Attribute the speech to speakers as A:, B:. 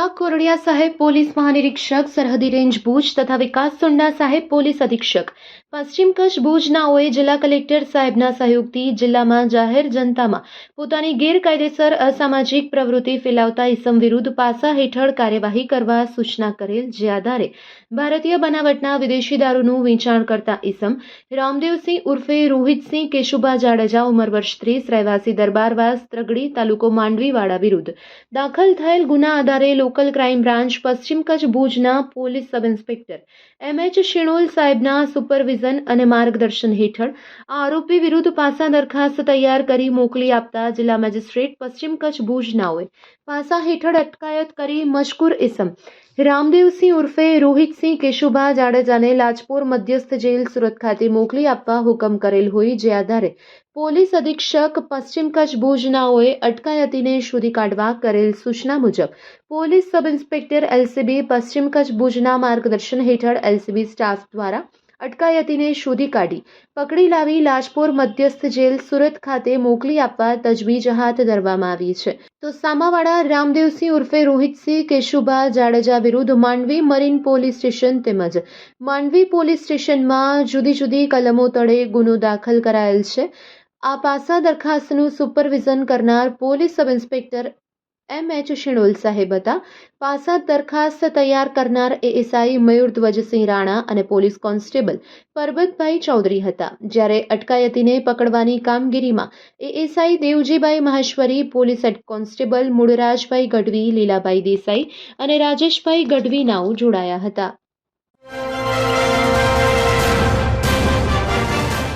A: जिला कोरड़िया साहेब पोलीस महानिरीक्षक सरहदी रेंज भूज तथा विकास सुंडा साहेब पोलीस अधीक्षक पश्चिम कच्छ भूजनाओए जिला कलेक्टर साहेबना सहयोगथी जिल्लाમાં જાહેર જનતામાં પોતાની ગેરકાયદેસર અસામાજિક પ્રવૃત્તિ ફેલાવતા ઇસમ વિરુદ્ધ પાસા હેઠળ કાર્યવાહી કરવા સૂચના કરેલ, જે આધારે ભારતીય બનાવટના વિદેશી દારૂનું વેચાણ કરતા ઇસમ રામદેવસિંહ ઉર્ફે રોહિતસિંહ કેશુભા જાડેજા ઉંમર વર્ષ 30 રહેવાસી દરબારવાસ ત્રગડી તાલુકો માંડવીવાડા વિરુદ્ધ દાખલ થયેલ ગુના આધારે લોકલ ક્રાઇમ બ્રાન્ચ પશ્ચિમ કચ્છ ભુજના પોલીસ સબ ઇન્સ્પેક્ટર એમ.એચ. શિણોલ સાહેબના સુપરવિઝન અને માર્ગદર્શન હેઠળ આ આરોપી વિરુદ્ધ પાસા દરખાસ્ત તૈયાર કરી મોકલી આપતા જિલ્લા મેજિસ્ટ્રેટ પશ્ચિમ કચ્છ ભુજનાઓએ પાસા હેઠળ અટકાયત કરી મજકૂર ઇસમ રામદેવસિંહ ઉર્ફે રોહિતસિંહ કેશુભા જાડેજાને લાજપોર મધ્યસ્થ જેલ સુરત ખાતે મોકલી આપવા હુકમ કરેલ હોય, જે આધારે પોલીસ અધિક્ષક પશ્ચિમ કચ્છ ભુજનાઓએ અટકાયતીને શોધી કાઢવા કરેલ સૂચના મુજબ પોલીસ સબ ઇન્સ્પેક્ટર એલસીબી પશ્ચિમ કચ્છ ભુજના માર્ગદર્શન હેઠળ એલસીબી સ્ટાફ દ્વારા અટકાયતીને શોધી કાઢી પકડી લાવી લાજપોર મધ્યસ્થ જેલ સુરત ખાતે મોકલી આપવા તજવીજ હાથ ધરવામાં આવી છે. તો સામાવાડા રામદેવસિંહ ઉર્ફે રોહિતસિંહ કેશુભા જાડેજા વિરુદ્ધ માંડવી મરીન પોલીસ સ્ટેશન તેમજ માંડવી પોલીસ સ્ટેશનમાં જુદી જુદી કલમો તળે ગુનો દાખલ કરાયેલ છે. આ પાસા દરખાસ્તનું સુપરવિઝન કરનાર પોલીસ સબ ઇન્સ્પેક્ટર એમ.એચ. શિણોલ સાહેબ હતા. પાસા દરખાસ્ત તૈયાર કરનાર એએસઆઈ મયુરધ્વજસિંહ રાણા અને પોલીસ કોન્સ્ટેબલ પરબતભાઈ ચૌધરી હતા. જ્યારે અટકાયતીને પકડવાની કામગીરીમાં ASI Devjibhai Maheshwari, police head constable Mulrajbhai Gadhvi, Lilabhai Desai અને રાજેશભાઈ ગઢવી નાઓ જોડાયા હતા.